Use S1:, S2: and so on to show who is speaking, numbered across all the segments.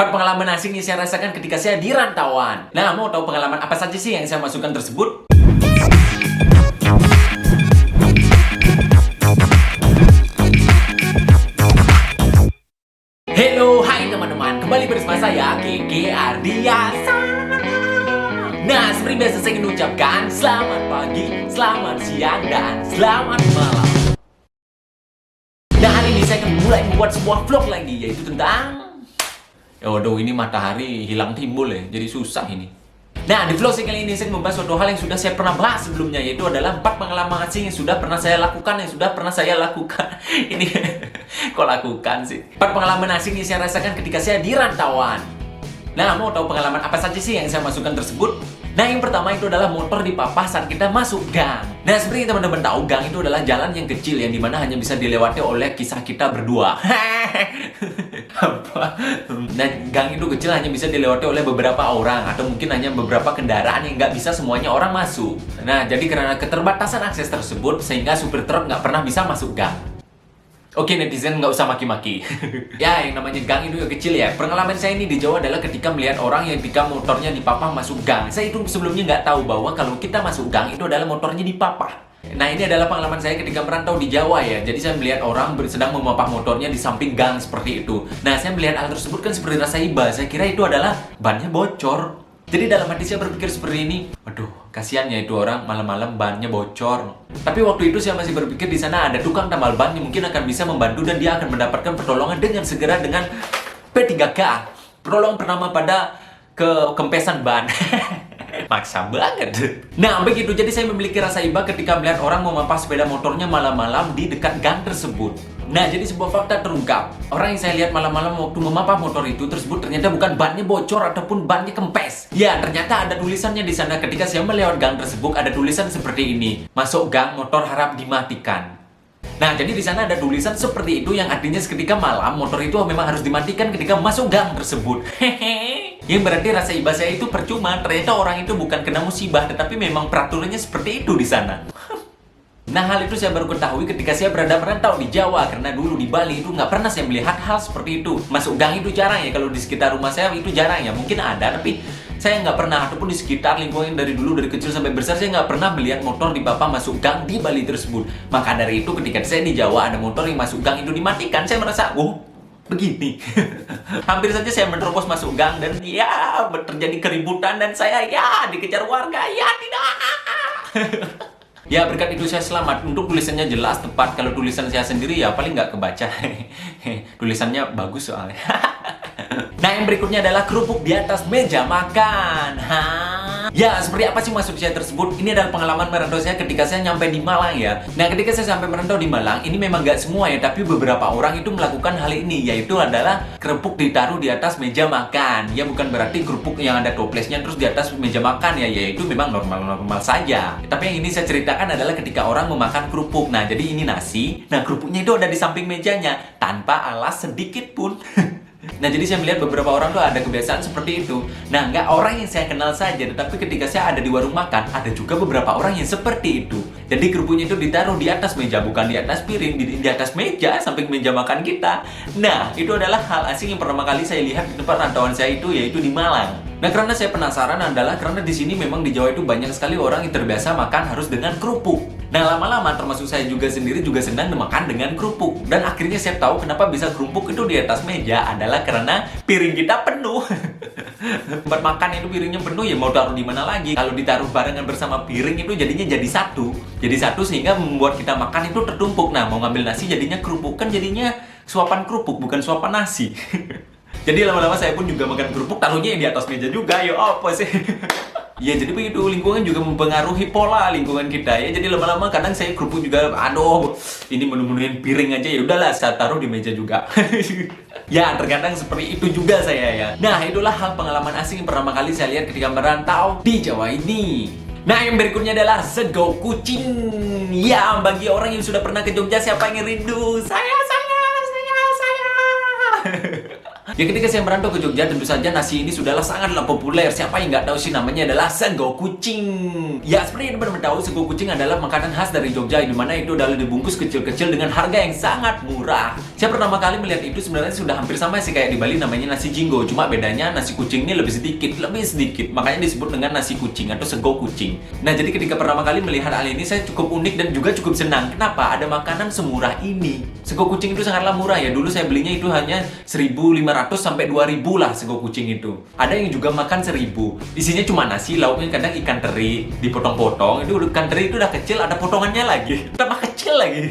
S1: Pengalaman asing yang saya rasakan ketika saya di rantauan. Nah, mau tahu pengalaman apa saja sih yang saya masukkan tersebut? Hello, hai teman-teman. Kembali bersama saya, Keke Ardiasa. Nah, seperti biasa saya ingin ucapkan selamat pagi, selamat siang, dan selamat malam. Nah, hari ini saya akan mulai membuat sebuah vlog lagi, yaitu tentang... Waduh, ini matahari hilang timbul ya, jadi susah ini. Nah, di vlog kali ini saya membahas suatu hal yang sudah saya pernah bahas sebelumnya, yaitu adalah 4 pengalaman asing yang sudah pernah saya lakukan, Ini, kok lakukan sih? 4 pengalaman asing yang saya rasakan ketika saya di rantauan. Nah, mau tahu pengalaman apa saja sih yang saya masukkan tersebut? Nah, yang pertama itu adalah motor dipapah saat kita masuk gang. Nah, seperti yang teman-teman tahu, gang itu adalah jalan yang kecil yang dimana hanya bisa dilewati oleh kisah kita berdua. Apa? Nah, gang itu kecil hanya bisa dilewati oleh beberapa orang atau mungkin hanya beberapa kendaraan yang nggak bisa semuanya orang masuk. Nah, jadi karena keterbatasan akses tersebut sehingga supir truk nggak pernah bisa masuk gang. Oke, netizen nggak usah maki-maki. Ya, yang namanya gang itu ya kecil ya. Pengalaman saya ini di Jawa adalah ketika melihat orang yang ketika motornya dipapah masuk gang. Saya itu sebelumnya nggak tahu bahwa kalau kita masuk gang itu adalah motornya dipapah. Nah, ini adalah pengalaman saya ketika merantau di Jawa ya. Jadi saya melihat orang sedang memapah motornya di samping gang seperti itu. Nah, saya melihat hal tersebut kan seperti rasa iba. Saya kira itu adalah bannya bocor. Jadi dalam hati saya berpikir seperti ini, waduh, kasihannya itu orang malam-malam bannya bocor. Tapi waktu itu saya masih berpikir di sana ada tukang tambal ban yang mungkin akan bisa membantu dan dia akan mendapatkan pertolongan dengan segera dengan P3K. Pertolongan pertama pada kempesan ban. Maksa banget. Nah, begitu. Jadi saya memiliki rasa iba ketika melihat orang memapah sepeda motornya malam-malam di dekat gang tersebut. Nah, jadi sebuah fakta terungkap. Orang yang saya lihat malam-malam waktu memapah motor itu tersebut ternyata bukan bannya bocor ataupun bannya kempes. Ya, ternyata ada tulisannya di sana. Ketika saya melewat gang tersebut ada tulisan seperti ini. Masuk gang, motor harap dimatikan. Nah, jadi di sana ada tulisan seperti itu yang artinya seketika malam motor itu memang harus dimatikan ketika masuk gang tersebut. Hehehe. Yang berarti rasa iba saya itu percuma. Ternyata orang itu bukan kena musibah, tetapi memang peraturannya seperti itu di sana. Nah, hal itu saya baru ketahui ketika saya berada merantau di Jawa. Karena dulu di Bali itu nggak pernah saya melihat hal seperti itu. Masuk gang itu jarang ya. Kalau di sekitar rumah saya itu jarang ya. Mungkin ada, tapi saya nggak pernah. Ataupun di sekitar lingkungan dari dulu, dari kecil sampai besar, saya nggak pernah melihat motor dipapah masuk gang di Bali tersebut. Maka dari itu ketika saya di Jawa ada motor yang masuk gang itu dimatikan, saya merasa, oh, begini. Hampir saja saya menerobos masuk gang dan ya terjadi keributan dan saya ya dikejar warga. Ya tidak. Ya, berkat itu saya selamat. Untuk tulisannya jelas, tepat. Kalau tulisan saya sendiri ya paling nggak kebaca. Tulisannya bagus soalnya. Nah, yang berikutnya adalah kerupuk di atas meja makan. Ya, seperti apa sih maksud saya tersebut? Ini adalah pengalaman merantau saya ketika saya nyampe di Malang ya. Nah, ketika saya sampai merantau di Malang, ini memang nggak semua ya, tapi beberapa orang itu melakukan hal ini, yaitu adalah kerupuk ditaruh di atas meja makan. Ya, bukan berarti kerupuk yang ada toplesnya terus di atas meja makan ya, yaitu memang normal-normal saja. Tapi yang ini saya ceritakan adalah ketika orang memakan kerupuk. Nah, jadi ini nasi. Nah, kerupuknya itu ada di samping mejanya tanpa alas sedikit pun. Nah, jadi saya melihat beberapa orang tuh ada kebiasaan seperti itu. Nah, nggak orang yang saya kenal saja, tetapi ketika saya ada di warung makan, ada juga beberapa orang yang seperti itu. Jadi kerupuknya itu ditaruh di atas meja, bukan di atas piring, di atas meja, samping meja makan kita. Nah, itu adalah hal asing yang pertama kali saya lihat di tempat rantauan saya itu, yaitu di Malang. Nah, karena saya penasaran adalah karena di sini memang di Jawa itu banyak sekali orang yang terbiasa makan harus dengan kerupuk. Nah, lama-lama termasuk saya juga sendiri juga senang makan dengan kerupuk. Dan akhirnya saya tahu kenapa bisa kerupuk itu di atas meja adalah karena piring kita penuh. Tempat makan itu piringnya penuh ya mau taruh di mana lagi. Kalau ditaruh barengan bersama piring itu jadinya jadi satu. Jadi satu sehingga membuat kita makan itu tertumpuk. Nah, mau ngambil nasi jadinya kerupuk. Kan jadinya suapan kerupuk bukan suapan nasi. Jadi lama-lama saya pun juga makan kerupuk taruhnya yang di atas meja juga. Ya apa sih? Ya, jadi begitu, lingkungan juga mempengaruhi pola lingkungan kita ya. Jadi lama-lama kadang saya kerupuk juga, aduh, ini menu-menuin piring aja ya udahlah saya taruh di meja juga. Ya, terkadang seperti itu juga saya ya. Nah, itulah hal pengalaman asing yang pertama kali saya lihat ketika merantau di Jawa ini. Nah, yang berikutnya adalah sego kucing. Ya, bagi orang yang sudah pernah ke Jogja, siapa yang rindu? Saya. Ya ketika saya merantau ke Jogja, tentu saja nasi ini sudahlah sangatlah populer. Siapa yang nggak tahu sih, namanya adalah sego kucing. Ya seperti yang teman-teman tahu, sego kucing adalah makanan khas dari Jogja, di mana itu adalah dibungkus kecil-kecil dengan harga yang sangat murah. Saya pertama kali melihat itu sebenarnya sudah hampir sama sih kayak di Bali namanya nasi jinggo. Cuma bedanya nasi kucing ini lebih sedikit. Makanya disebut dengan nasi kucing atau sego kucing. Nah jadi ketika pertama kali melihat hal ini, saya cukup unik dan juga cukup senang. Kenapa? Ada makanan semurah ini. Sego kucing itu sangatlah murah ya. Dulu saya belinya itu hanya 1.500 sampai 2.000 lah sego kucing itu. Ada yang juga makan 1.000. Isinya cuma nasi, lauknya kadang ikan teri dipotong-potong. Itu ikan teri itu udah kecil, ada potongannya lagi. Tambah kecil lagi.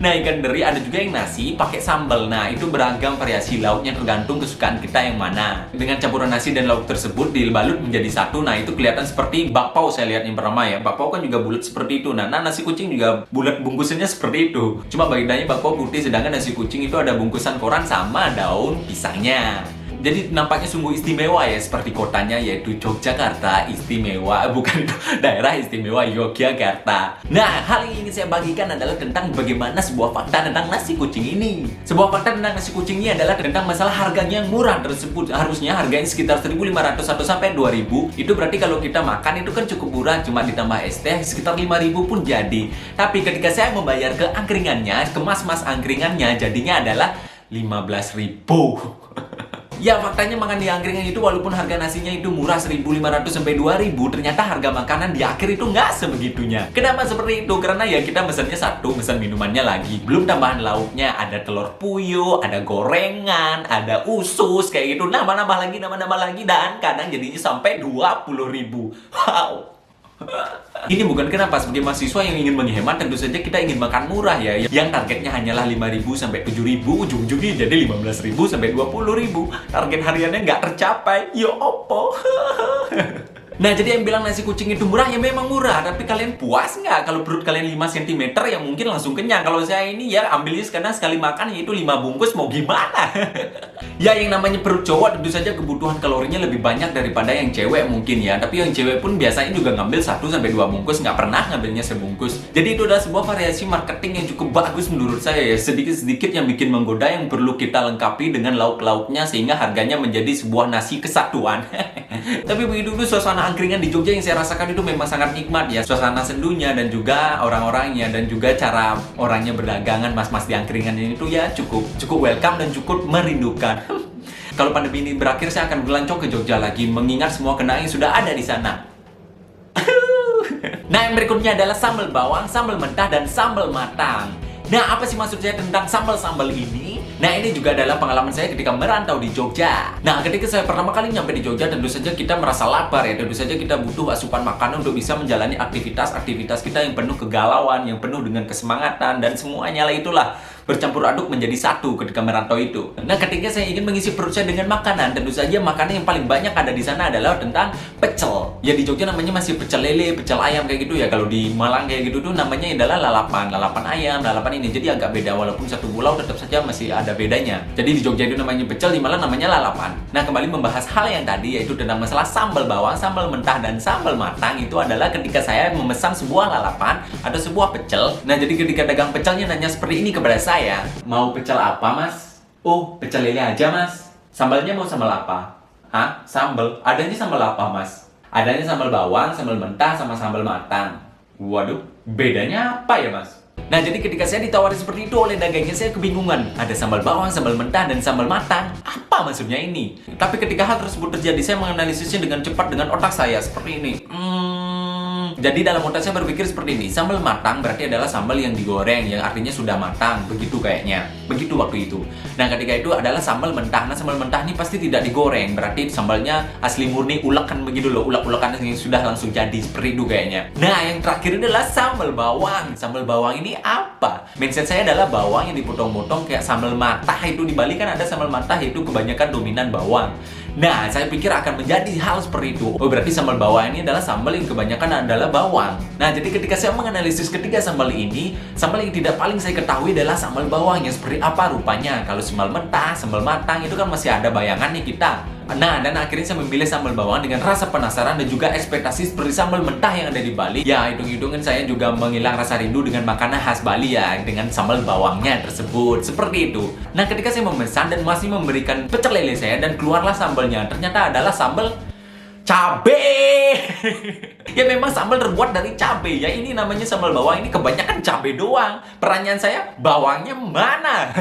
S1: Nah ikan teri ada juga yang nasi pakai sambal. Nah itu beragam variasi lauknya tergantung kesukaan kita yang mana. Dengan campuran nasi dan lauk tersebut dibalut menjadi satu. Nah itu kelihatan seperti bakpao saya lihat yang pertama ya. Bakpao kan juga bulat seperti itu. Nah nasi kucing juga bulat bungkusannya seperti itu. Cuma bedanya bakpao putih, sedangkan nasi kucing itu ada bungkusan koran sama daun pisangnya. Jadi nampaknya sungguh istimewa ya, seperti kotanya yaitu Yogyakarta istimewa, bukan daerah istimewa Yogyakarta. Nah, hal yang ingin saya bagikan adalah tentang bagaimana sebuah fakta tentang nasi kucing ini. Sebuah fakta tentang nasi kucing ini adalah tentang masalah harganya yang murah tersebut. Harusnya harganya sekitar 1.500 atau sampai 2.000. Itu berarti kalau kita makan itu kan cukup murah, cuma ditambah es teh sekitar 5.000 pun jadi. Tapi ketika saya membayar ke angkringannya, ke mas-mas angkringannya, jadinya adalah 15.000. Ya faktanya makan di angkringan itu walaupun harga nasinya itu murah 1.500 sampai 2.000, ternyata harga makanan di akhir itu nggak sebegitunya. Kenapa seperti itu? Karena ya kita mesennya satu, mesen minumannya lagi, belum tambahan lauknya, ada telur puyuh, ada gorengan, ada usus kayak gitu, nambah-nambah lagi, dan kadang jadinya sampai 20.000. Wow. Ini bukan kenapa sebagai mahasiswa yang ingin menghemat, tentu saja kita ingin makan murah ya. Yang targetnya hanyalah 5.000 sampai 7.000, ujung-ujungnya jadi 15.000 sampai 20.000. Target hariannya nggak tercapai. Yo opo. Nah, jadi yang bilang nasi kucing itu murah, ya memang murah. Tapi kalian puas nggak kalau perut kalian 5 cm yang mungkin langsung kenyang? Kalau saya ini ya ambilnya karena sekali makan yaitu 5 bungkus, mau gimana? Ya yang namanya perut cowok tentu saja kebutuhan kalorinya lebih banyak daripada yang cewek mungkin ya. Tapi yang cewek pun biasanya juga ngambil 1 sampai 2 bungkus, nggak pernah ngambilnya sebungkus. Jadi itu adalah sebuah variasi marketing yang cukup bagus menurut saya ya. Sedikit-sedikit yang bikin menggoda yang perlu kita lengkapi dengan lauk-lauknya sehingga harganya menjadi sebuah nasi kesatuan. Tapi begitu dulu suasana angkringan di Jogja yang saya rasakan itu memang sangat nikmat ya. Suasana sendunya dan juga orang-orangnya dan juga cara orangnya berdagangan, mas-mas di angkringan ini tuh ya cukup welcome dan cukup merindukan. Kalau pandemi ini berakhir, saya akan berlancong ke Jogja lagi mengingat semua kenangan yang sudah ada di sana. Nah, yang berikutnya adalah sambal bawang, sambal mentah, dan sambal matang. Nah, apa sih maksud saya tentang sambal-sambal ini? Nah, ini juga adalah pengalaman saya ketika merantau di Jogja. Nah, ketika saya pertama kali nyampe di Jogja, tentu saja kita merasa lapar ya. Tentu saja kita butuh asupan makanan untuk bisa menjalani aktivitas-aktivitas kita yang penuh kegalauan, yang penuh dengan kesemangatan, dan semuanya lah itulah bercampur aduk menjadi satu ketika merantau itu. Nah, ketika saya ingin mengisi perut saya dengan makanan, tentu saja makanan yang paling banyak ada di sana adalah tentang pecel. Ya di Jogja namanya masih pecel lele, pecel ayam kayak gitu ya. Kalau di Malang kayak gitu tuh namanya adalah lalapan ayam, lalapan ini. Jadi agak beda walaupun satu pulau tetap saja masih ada bedanya. Jadi di Jogja itu namanya pecel, di Malang namanya lalapan. Nah, kembali membahas hal yang tadi yaitu tentang masalah sambal bawang, sambal mentah, dan sambal matang. Itu adalah ketika saya memesan sebuah lalapan atau sebuah pecel. Nah, jadi ketika dagang pecelnya nanya seperti ini kepada saya, mau pecel apa mas? Oh, pecel lele aja mas. Sambalnya mau sambal apa? Hah? Sambal? Adanya sambal apa mas? Adanya sambal bawang, sambal mentah, sama sambal matang. Waduh, bedanya apa ya mas? Nah, jadi ketika saya ditawari seperti itu oleh dagangnya, saya kebingungan. Ada sambal bawang, sambal mentah, dan sambal matang. Apa maksudnya ini? Tapi ketika hal tersebut terjadi, saya menganalisisnya dengan cepat dengan otak saya seperti ini. Jadi dalam otak saya berpikir seperti ini. Sambal matang berarti adalah sambal yang digoreng, yang artinya sudah matang. Begitu kayaknya. Begitu waktu itu. Nah, ketika itu adalah sambal mentah. Nah, sambal mentah ini pasti tidak digoreng. Berarti sambalnya asli murni ulekan begitu loh. Ulek-ulekan yang sudah langsung jadi seperti itu kayaknya. Nah, yang terakhir adalah sambal bawang. Sambal bawang ini apa? Mindset saya adalah bawang yang dipotong-potong kayak sambal matah. Itu di Bali kan ada sambal matah, itu kebanyakan dominan bawang. Nah, saya pikir akan menjadi hal seperti itu. Oh, berarti sambal bawang ini adalah sambal yang kebanyakan adalah bawang. Nah, jadi ketika saya menganalisis ketiga sambal ini, sambal yang tidak paling saya ketahui adalah sambal bawang yang seperti apa rupanya. Kalau sambal mentah, sambal matang itu kan masih ada bayangan nih kita. Nah, dan akhirnya saya memilih sambal bawang dengan rasa penasaran dan juga ekspektasi seperti sambal mentah yang ada di Bali. Ya, hitung-hitungan saya juga menghilang rasa rindu dengan makanan khas Bali ya, dengan sambal bawangnya tersebut. Seperti itu. Nah, ketika saya memesan dan masih memberikan pecel lele saya dan keluarlah sambalnya, ternyata adalah sambal cabe. Ya memang sambal terbuat dari cabe ya, ini namanya sambal bawang, ini kebanyakan cabe doang. Pertanyaan saya, bawangnya mana?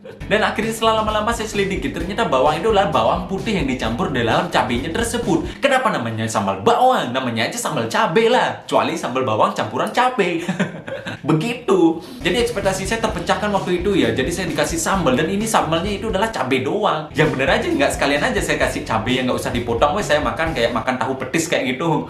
S1: Dan akhirnya setelah lama-lama saya selidiki, ternyata bawang itu adalah bawang putih yang dicampur dalam cabenya tersebut. Kenapa namanya sambal bawang? Namanya aja sambal cabe lah, kecuali sambal bawang campuran cabe. Begitu. Jadi ekspektasi saya terpecahkan waktu itu ya. Jadi saya dikasih sambal dan ini sambalnya itu adalah cabe doang. Yang bener aja, nggak sekalian aja saya kasih cabe yang nggak usah dipotong. Weh, saya makan kayak makan tahu petis kayak gitu.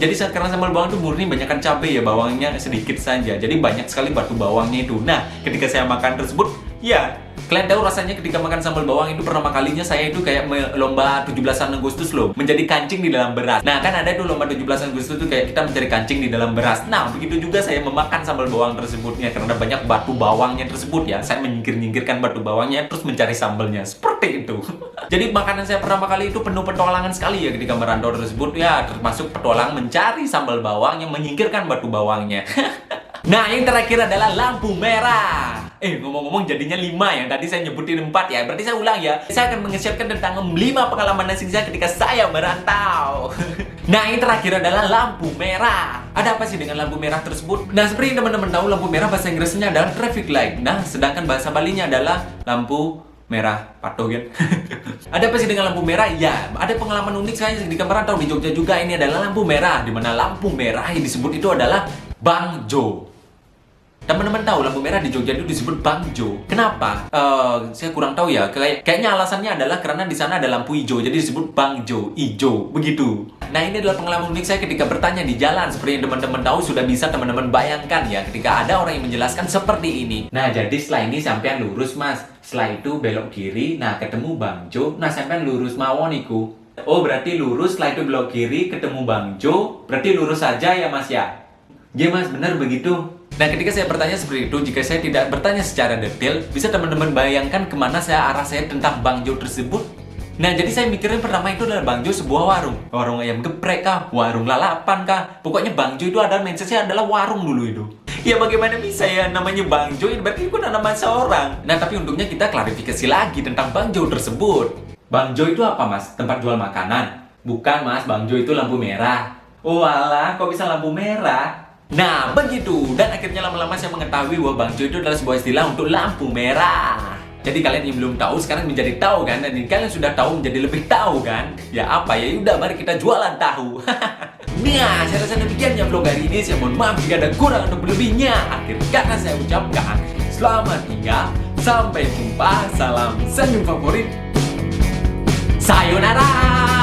S1: Jadi karena sambal bawang itu murni banyakkan cabe ya, bawangnya sedikit saja. Jadi banyak sekali batu bawangnya itu. Nah, ketika saya makan tersebut, ya, kalian tahu rasanya ketika makan sambal bawang itu pertama kalinya saya itu kayak lomba 17-an Agustus loh, menjadi kancing di dalam beras. Nah, kan ada tuh lomba 17-an Agustus tuh kayak kita mencari kancing di dalam beras. Nah, begitu juga saya memakan sambal bawang tersebutnya karena banyak batu bawangnya tersebut ya. Saya menyingkirkan batu bawangnya terus mencari sambalnya. Seperti itu. Jadi makanan saya pertama kali itu penuh petualangan sekali ya ketika merantau tersebut ya, termasuk petualangan mencari sambal bawang yang menyingkirkan batu bawangnya. Nah, yang terakhir adalah lampu merah. Ngomong-ngomong jadinya 5 ya. Tadi saya nyebutin 4 ya. Berarti saya ulang ya. Saya akan mengesyapkan tentang 5 pengalaman asing saya ketika saya merantau. Nah, yang terakhir adalah lampu merah. Ada apa sih dengan lampu merah tersebut? Nah, seperti yang teman-teman tahu, lampu merah bahasa Inggrisnya adalah traffic light. Nah, sedangkan bahasa Balinya adalah lampu merah patuh kan? Ada apa sih dengan lampu merah? Ya, ada pengalaman unik saya ketika merantau di Jogja juga. Ini adalah lampu merah, di mana lampu merah yang disebut itu adalah Bang Jo. Teman-teman tahu lampu merah di Jogja itu disebut Bang Jo. Kenapa? Saya kurang tahu ya. Kayaknya alasannya adalah karena di sana ada lampu hijau, jadi disebut Bang Jo, hijau, begitu. Nah, ini adalah pengalaman unik saya ketika bertanya di jalan. Seperti yang teman-teman tahu, sudah bisa teman-teman bayangkan ya ketika ada orang yang menjelaskan seperti ini. Nah, jadi setelah ini sampean lurus, Mas. Setelah itu belok kiri, nah ketemu Bang Jo. Nah, sampean lurus mawon iku. Oh, berarti lurus, setelah itu belok kiri ketemu Bang Jo. Berarti lurus saja ya, Mas ya? Ya, Mas, benar begitu. Nah, ketika saya bertanya seperti itu, jika saya tidak bertanya secara detail, bisa teman-teman bayangkan kemana arah saya tentang Bang Jo tersebut? Nah, jadi saya mikirin pertama itu adalah Bang Jo sebuah warung. Warung ayam geprek kah? Warung lalapan kah? Pokoknya Bang Jo itu adalah mindsetnya adalah warung dulu itu. Ya bagaimana bisa ya namanya Bang Jo, berarti itu kan nama seorang. Nah, tapi untungnya kita klarifikasi lagi tentang Bang Jo tersebut. Bang Jo itu apa, Mas? Tempat jual makanan? Bukan, Mas. Bang Jo itu lampu merah. Oh alah, kok bisa lampu merah? Nah, begitu. Dan akhirnya lama-lama saya mengetahui bahwa Bang Jo itu adalah sebuah istilah untuk lampu merah. Jadi kalian yang belum tahu sekarang menjadi tahu kan? Dan kalian sudah tahu menjadi lebih tahu kan? Ya apa ya? Udah, mari kita jualan tahu. Nah, saya rasa demikian ya vlog hari ini. Saya mohon maaf jika ada kurang atau berlebihnya. Akhir kata saya ucapkan selamat tinggal, sampai jumpa, salam senyum favorit. Sayonara.